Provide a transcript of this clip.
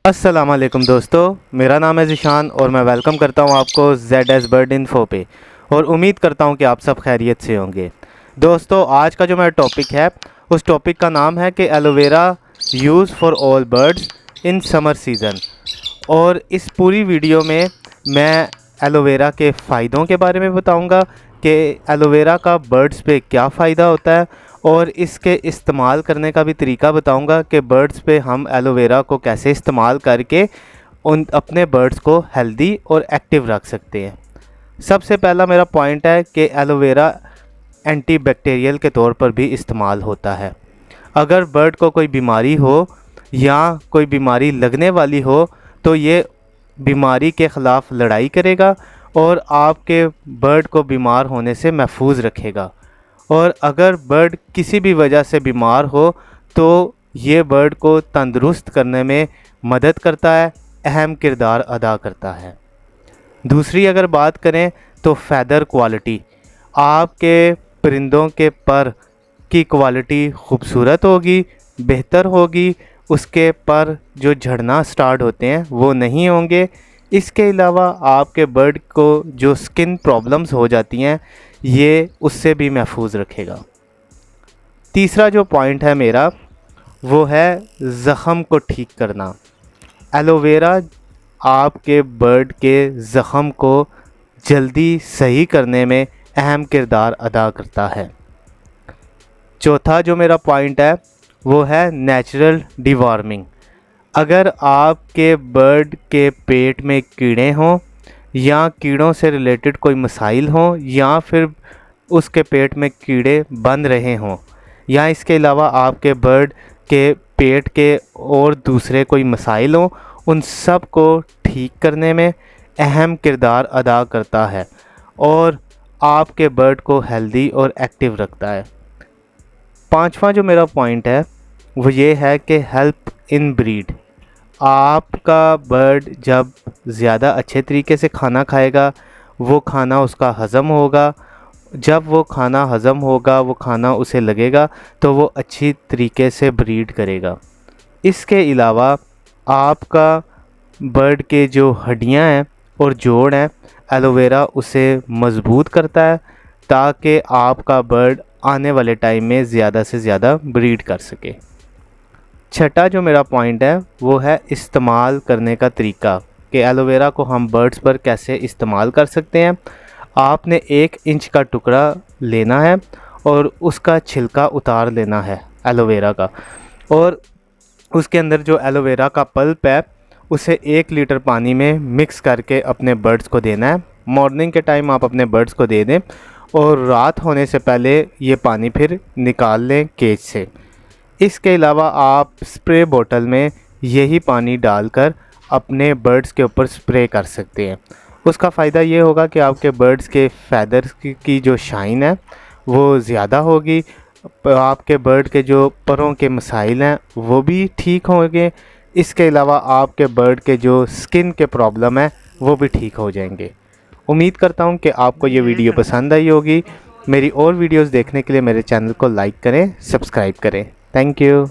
अस्सलामुअलैकुम दोस्तों, मेरा नाम है ज़िशान और मैं वेलकम करता हूं आपको ZS बर्ड इन्फो पे। और उम्मीद करता हूं कि आप सब खैरियत से होंगे। दोस्तों, आज का जो मेरा टॉपिक है उस टॉपिक का नाम है कि aloe vera use for all birds in summer season. और इस पूरी वीडियो में मैं एलोवेरा के फ़ायदों के बारे में बताऊंगा कि एलोवेरा का बर्ड्स पे क्या फ़ायदा होता है, और इसके इस्तेमाल करने का भी तरीका बताऊंगा कि बर्ड्स पे हम एलोवेरा को कैसे इस्तेमाल करके उन अपने बर्ड्स को हेल्दी और एक्टिव रख सकते हैं। सबसे पहला मेरा पॉइंट है कि एलोवेरा एंटीबैक्टीरियल के तौर पर भी इस्तेमाल होता है। अगर बर्ड को कोई बीमारी हो या कोई बीमारी लगने वाली हो तो ये बीमारी के ख़िलाफ़ लड़ाई करेगा और आपके बर्ड को बीमार होने से महफूज रखेगा। और अगर बर्ड किसी भी वजह से बीमार हो तो ये बर्ड को तंदुरुस्त करने में मदद करता है, अहम किरदार अदा करता है। दूसरी अगर बात करें तो फ़ेदर क्वालिटी, आपके परिंदों के पर की क्वालिटी खूबसूरत होगी, बेहतर होगी, उसके पर जो झड़ना स्टार्ट होते हैं वो नहीं होंगे। इसके अलावा आपके बर्ड को जो स्किन प्रॉब्लम्स हो जाती हैं ये उससे भी महफूज रखेगा। तीसरा जो पॉइंट है मेरा वो है ज़ख़म को ठीक करना। एलोवेरा आपके बर्ड के ज़ख़म को जल्दी सही करने में अहम किरदार अदा करता है। चौथा जो मेरा पॉइंट है वो है नेचुरल डिवॉर्मिंग। अगर आपके बर्ड के पेट में कीड़े हों या कीड़ों से रिलेटेड कोई मसाइल हों या फिर उसके पेट में कीड़े बन रहे हों या इसके अलावा आपके बर्ड के पेट के और दूसरे कोई मसाइल हों, उन सब को ठीक करने में अहम किरदार अदा करता है और आपके बर्ड को हेल्दी और एक्टिव रखता है। पांचवा जो मेरा पॉइंट है वो ये है कि हेल्प इन ब्रीड। आपका बर्ड जब ज़्यादा अच्छे तरीके से खाना खाएगा, वो खाना उसका हज़म होगा। जब वो खाना हज़म होगा, वो खाना उसे लगेगा तो वो अच्छी तरीके से ब्रीड करेगा। इसके अलावा आपका बर्ड के जो हड्डियां हैं और जोड़ हैं, एलोवेरा उसे मज़बूत करता है ताकि आपका बर्ड आने वाले टाइम में ज़्यादा से ज़्यादा ब्रीड कर सके। छठा जो मेरा पॉइंट है वो है इस्तेमाल करने का तरीका कि एलोवेरा को हम बर्ड्स पर कैसे इस्तेमाल कर सकते हैं। आपने 1 इंच का टुकड़ा लेना है और उसका छिलका उतार लेना है एलोवेरा का, और उसके अंदर जो एलोवेरा का पल्प है उसे 1 लीटर पानी में मिक्स करके अपने बर्ड्स को देना है। मॉर्निंग के टाइम आप अपने बर्ड्स को दे दें और रात होने से पहले ये पानी फिर निकाल लें केज से। इसके अलावा आप स्प्रे बोतल में यही पानी डालकर अपने बर्ड्स के ऊपर स्प्रे कर सकते हैं। उसका फ़ायदा ये होगा कि आपके बर्ड्स के फैदर्स की जो शाइन है वो ज़्यादा होगी, आपके बर्ड के जो परों के मसाइल हैं वो भी ठीक होंगे। इसके अलावा आपके बर्ड के जो स्किन के प्रॉब्लम है वो भी ठीक हो जाएंगे। उम्मीद करता हूँ कि आपको ये वीडियो पसंद आई होगी। मेरी और वीडियोस देखने के लिए मेरे चैनल को लाइक करें, सब्सक्राइब करें। Thank you.